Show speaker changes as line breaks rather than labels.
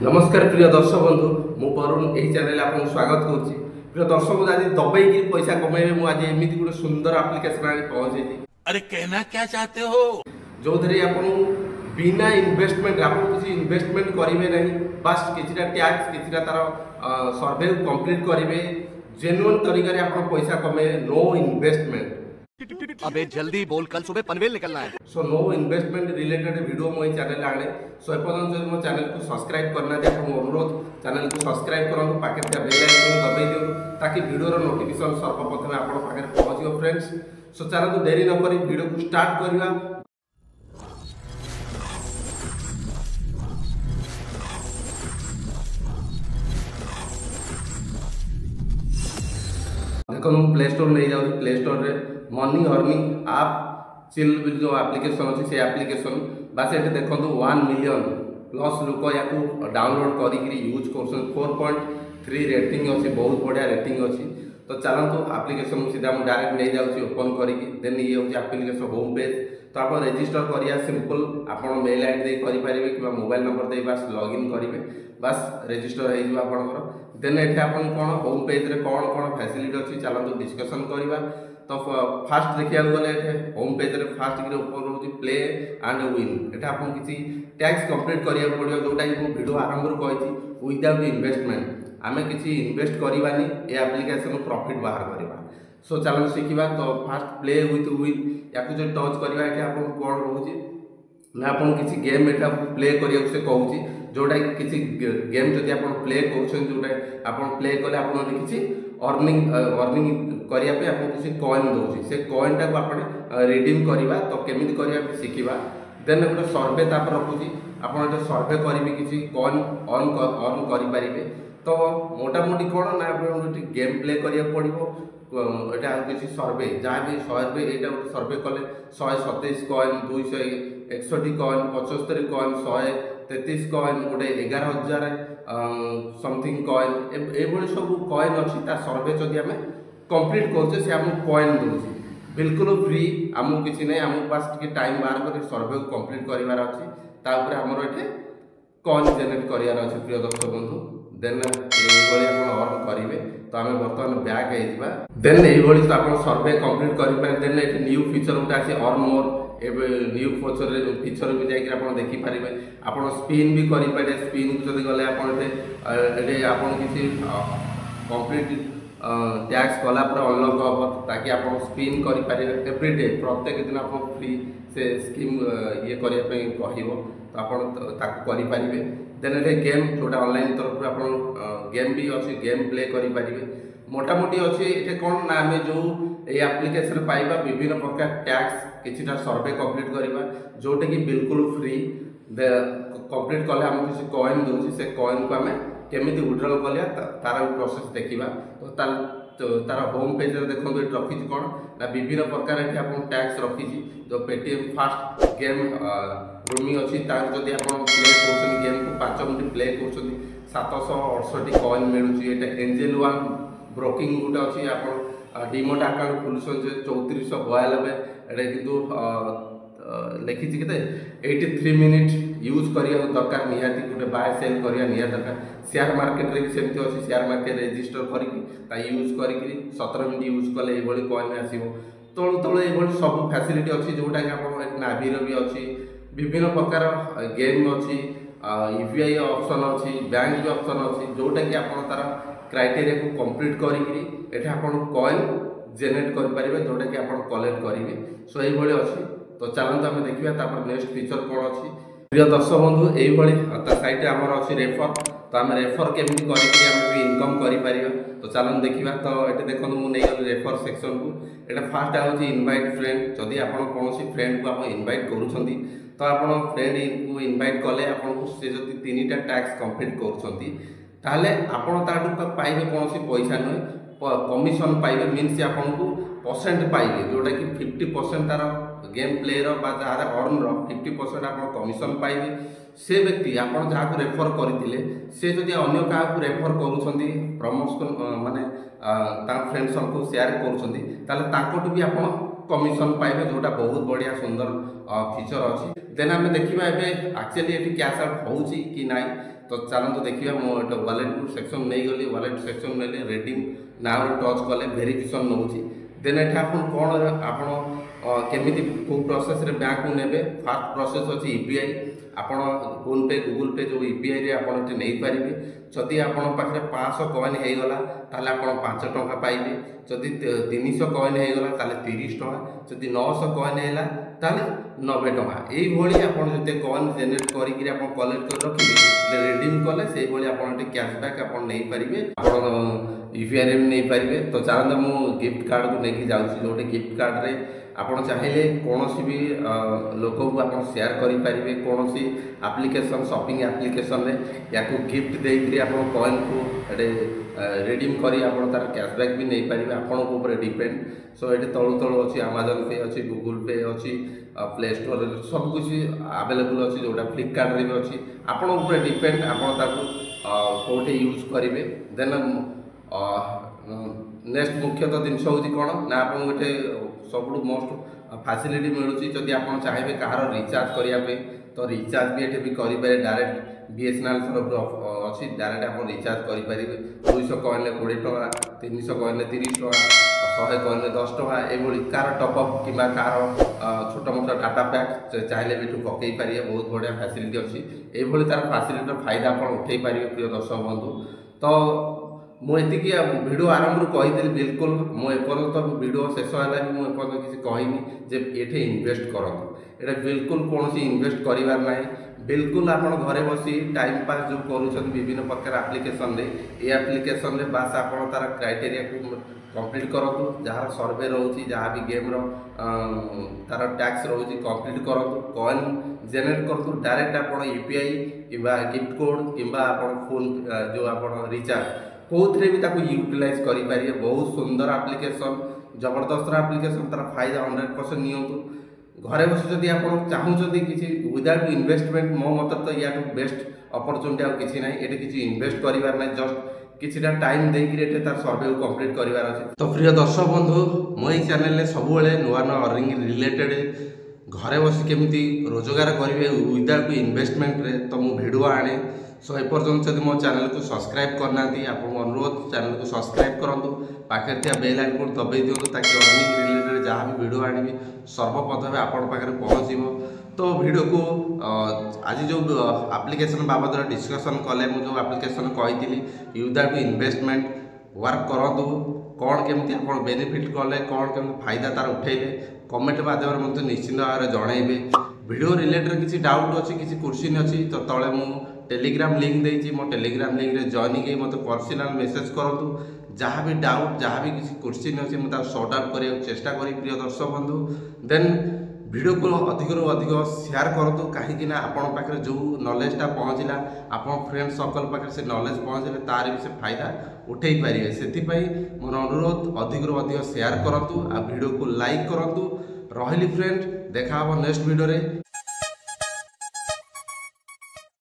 नमस्कार प्रिय दर्शक बंधु मु वरुण यही चैनल आपको स्वागत करुच्ची। प्रिय दर्शक बंधु आज दबेगी पैसा कमेबे मुझे एमती गोटे सुंदर आप्लिकेसन आनी पहुंचे।
अरे कहना क्या चाहते हो?
जो थे आप बिना इन्वेस्टमेंट आप किसी इन्वेस्टमेंट करेंगे नहीं, बस किसी टैक्स किसी तार सर्वे कंप्लीट करेंगे, जेन्युइन तरीके से आप पैसा कमेबे, नो इन्वेस्टमेंट।
अबे जल्दी बोल, कल सुबह पनवेल निकलना है।
So no investment related video मो चैनल आने सो एपर्यंत जो मो चैनल को सब्सक्राइब करना दे आपको अनुरोध चैनल को सब्सक्राइब करूँ, पाखे बेल आइकन दबाई दियो ताकि वीडियो नोटिफिकेशन सर्वप्रथम आपको पाखे पहुँचो फ्रेंड्स। सो चैनल देरी न करी वीडियो को स्टार्ट करवा। देखो मुझे प्ले स्टोर नहीं जाऊँ, प्ले स्टोर रे मनी अर्निंग आप चिल जो एप्लिकेशन अच्छी से एप्लिकेशन बास ये देखो 1 मिलियन प्लस लोक या डाउनलोड करी यूज कर 4.3 रेटिंग अच्छी, बहुत बढ़िया रेटिंग अच्छी। तो चलतु एप्लिकेशन सीधा मुझे डायरेक्ट नहीं जाऊँगी ओपन करके देन ये हूँ एप्लिकेशन होम पेज। तो आप रजिस्टर करिया सिंपल आप मेल आईडी करेंगे कि मोबाइल नंबर दे बास लॉगिन करेंगे, बास रजिस्टर हो देन ये आप कौन होम पेज रे कौन कौन फैसिलिटी अच्छी चलते डिस्कसन करवा। तो फास्ट देखा गले होम पेज रे फास्ट की ऊपर रोज प्ले एंड विन ये आप किसी टैक्स कंप्लीट करा पड़ो जोटा कि वीडियो आरंभ कही विदाउट इन्वेस्टमेंट आम किसी इन्वेस्ट करवानी ये एप्लिकेशन प्रॉफिट बाहर करवा। सो चलो शिखा। तो फास्ट प्ले विथ विन या जो टच करवा ये आप कौन रोचे ना आप किसी गेम एटा प्ले करिया से कहूँ जोटा किसी गेम जदि आप प्ले कर जोटा आप प्ले कले आप किसी अर्निंग करने आप किसी कॉइन दौर से कॉइन टाक आप रिडीम करवा। तो केमी करवा शिखा देन गोटे सर्वे तापर रखुची आप सर्वे करेंगे किसी कॉइन अर्न करेंगे। तो मोटामोटी कौन ना गेम प्ले करा पड़ो एटा किसी सर्वे जहाँ भी सर्वे यहाँ गोटे सर्वे कले 127 कॉइन 261 कॉइन 75 कॉइन 133 कॉइन गोटे 11,000 समथिंग कॉइन ये सब कॉइन अच्छी सर्वे जदि आम कंप्लीट कर आमको कॉइन दूसरी बिल्कुल फ्री आमको किसी नहीं आमको बास टाइम बाहर कर सर्वे को कंप्लीट करार अच्छी आमर ये कॉइन जेनेट करार अच्छे। प्रिय दर्शक बंधु देन ये अर्न करेंगे। तो आम बर्तमान बैक हो देन ये तो आप सर्वे कंप्लीट करेंगे। देन ये न्यू फीचर गोटे आसी अर्न मोर न्यू फीचर भी जाकर देखिपारे आप स्पिन भी करेंगे। स्पिन को जब गले आप किसी कंप्लीट टैक्स कलापर अनलक हम ताकि आप स्पिन करेंगे एवरीडे प्रत्येक दिन आप फ्री से स्कीम ये करने कह तो आप करेंगे। देन ये गेम जोटा ऑनलाइन तरफ आप गेम भी अच्छी गेम प्ले करेंगे। मोटामोटी अच्छे ये कौन ना आम जो ये एप्लिकेशन पाइबा विभिन्न प्रकार टैक्स किसी सर्वे कंप्लीट करवा जोटा कि बिल्कुल फ्री कंप्लीट कले आम किसी कॉइन दूसरी से कॉइन को आम केमी विड्रॉल कलिया तार प्रोसेस देखा। तो तार होम पेज देखो ये रखी कौन ना विभिन्न प्रकार ये आप टैक्स रखी जो पेटीएम फास्ट गेम रूमिंग अच्छी जदि आप प्ले कर गेम को 5 मिनट प्ले कर 768 कॉइन मिलूँ। ये एंजेल वन ब्रोकिंग गोटे अच्छी आप डिमोट आकाउंट खोलुन 3492 ये कि लिखी के 83 मिनिट यूज करिया दरकार निहाती गोटे बाय सेल करिया निहा दरकार। शेयर मार्केट रे भी सेमती अच्छी शेयर मार्केट रजिस्टर करके यूज करी 17 मिनिट यूज कले ये कॉइन आसो तलु तलु ये सब फैसिलिटी अच्छी जोटा कि आप नाभीर भी अच्छी विभिन्न प्रकार गेम अच्छी यूपीआई ऑप्शन अच्छी बैंक भी ऑप्शन अच्छी जोटा कि आप तार क्राइटेरिया को कंप्लीट करी आप कॉइन जेनेट करेंगे जोटा कि आप कलेक्ट करेंगे। सो ये अच्छी। तो चलते आम देखा नेक्स्ट फीचर कौन अच्छी। प्रिय दर्शक बंधु ये साइड आमर अच्छी रेफर। तो आम रेफर केमी करके इनकम करें तो चलन देखा। तो ये देखो मुझे रेफर सेक्शन को ये फास्ट आउँ इनवाइट फ्रेंड जदि आप कौन फ्रेंड को आप इनवाइट करुँच तो आप फ्रेंड को इनवाइट कले आपको से जब 3टा टैक्स कंप्लीट करें आपड़ पाइबे कौन पैसा नुहे कमिशन पाइबे मीनस आपको परसेंट पाइबे जोटा कि 50% तार गेम प्लेयर जहाँ अर्न 50% आप कमिशन पाइबे। से व्यक्ति आप जहाँ रेफर करते से जदि अन्य क्या रेफर कर प्रमोशन माने फ्रेंड सर्कल शेयर कर भी आप कमिशन पाइबे जोटा बहुत बढ़िया सुंदर फीचर अच्छी। देन आम देखा एवं एक्चुअली ये कैश आउट हो कि ना, तो चलते देखिए मुझे वालेट सेक्शन नहीं गली, वालेट सेक्शन ने रेडिंग ना टच कले भेरिफिकेशन नौ। देन ये कौन आप केमी कौ प्रोसेस रे बैंक को नेबे। फास्ट प्रोसेस अच्छी यूपीआई, आपण फोन पे गूगल पे जो यूपीआई रे आपण एटी नहीं पारिबे। जदि आपण पाखे 500 कॉइन हो गला ताले आपण 5 टंका पाइबे, जदि 300 कॉइन हो गला ताले 30 टंका, जदि 900 कॉइन हैला ताले 90 टंका। एई भली आपण जते कॉइन जनरेट करी कि आपण कलेक्ट कर रखिबे, रिडीम कले से भली आपण एटी कैशबैक आपण नहीं पारिबे, आपण यूपीआई रे नहीं पारिबे। तो चलते मु गिफ्ट कार्ड को लेके जाउछी, जोटे गिफ्ट कार्ड रे आपण चाहिए कौन भी लोक को आप शेयर करें, कौन सी एप्लिकेशन शॉपिंग एप्लिकेशन रे या गिफ्ट देकर आप कॉइन को रिडीम करी आप तार कैशबैक भी नहीं पारे, आपण डिपेंड। सो ये तलू तलू अच्छी अमेजन पे अच्छी, गूगल पे अच्छी, प्ले स्टोर सब कुछ अवेलेबल अच्छी, जोटा फ्लिपकार्ट रे भी अच्छी, आपण डिपेंड आप कौटे यूज करेंगे। देन नेक्स्ट मुख्यतः जिनस हूँ कौन ना आप गोटे सब मोस्ट फैसिलिटी मिलूँ। जदि आप चाहिए कहार रिचार्ज करने तो रिचार्ज भी ये भी करेंगे, डायरेक्ट बीएसएनएल तरफ अच्छी डायरेक्ट आप रिचार्ज करेंगे। 200 कॉइन 20 टका, 300 कॉइन 30 टका, 100 कॉइन 10 टका, ये कार टॉपअप कि कार छोटा मोटा डाटा पैक चाहिए भी पकई पारे, बहुत बढ़िया फैसिलिटी अच्छी। ये तार फैसिलिटी फायदा आप उठे पारे प्रिय दर्शक बंधु। तो मुझे भिडियो आरंभ कही बिल्कुल मुझे भिडियो शेष है भी मुझे किसी कहनी जे ये इन्वेस्ट करते, ये बिल्कुल कौन इन्वेस्ट करार ना, बिल्कुल आप घरे बसी टाइम पास जो कर विभिन्न प्रकार एप्लिकेशन रे, ये एप्लिकेशन रे बास आप तार क्राइटेरिया को कंप्लीट करूँ, जहाँ सर्वे रोचे जहाँ भी गेम तार टैक्स रोचे कंप्लीट करूँ, कॉइन जेनेट करूँ डायरेक्ट आप यूपीआई कि गिफ्ट कोड कि फोन जो आप रिचार्ज कौन भी यूटिलाइज करें। बहुत सुंदर एप्लिकेशन, जबरदस्त एप्लिकेशन, तार फायदा 100% नियंतु। घरे बस जदि आप चाहते किसी विदाउट इन्वेस्टमेंट मो मत तो या बेस्ट अपरचुनिटी आउ किसी ना, ये किसी इन्वेस्ट करार ना, जस्ट किसीटा टाइम देकर तार सर्वे को कंप्लीट करार अच्छे। तो प्रिय दर्शक बंधु मो ये चैनल सब नुआ नुआ अर्निंग रिलेटेड घरे बस केमी रोजगार करेंगे विदाउट इन्वेस्टमेंट रे, तो मु भिडियो आने। सो एपर्यंत जब मो चैनल को सब्सक्राइब करना आपको अनुरोध चैनल को सब्सक्राइब करूँ, पाखे बेल आइकन दबाई दिंतु ताकि अर्निंग रिलेटेड जहाँ भी वीडियो आनी सर्वप्रथम आपण पाखे पहुँच। तो वीडियो को आज जो एप्लिकेशन बाबद डिस्कसन कले मुझे जो एप्लिकेशन कही विदाउट इन्वेस्टमेंट वर्क करूँ, कौन केमती आप बेनिफिट कले, कौन केमती फायदा तार उठेले कमेंट माध्यम निश्चिंत भाव में जनइबे। वीडियो रिलेटेड किसी डाउट अच्छी किसी क्वेश्चन अच्छी तो तले मु टेलीग्राम लिंक देती, मो टेलीग्राम लिंक रे जॉइन के मत पर्सनल मेसेज करूँ, जहाँ भी डाउट जहाँ भी किसी क्वेश्चन अच्छी मुझे सॉर्ट आउट करने चेष्टा करी प्रिय दर्शक बंधु। देन वीडियो को अधिक अधिक शेयर करूँ, कहीं आपण पाखे जो नॉलेजटा पहुँचला आप फ्रेंड सर्कल पाखे से नॉलेज पहुँचले तार भी से फायदा उठे पारे, से मोर अनुरोध अधिक अधिक शेयर करूँ, आ वीडियो को लाइक करूँ। रही फ्रेंड, देखा नेक्स्ट वीडियो रे।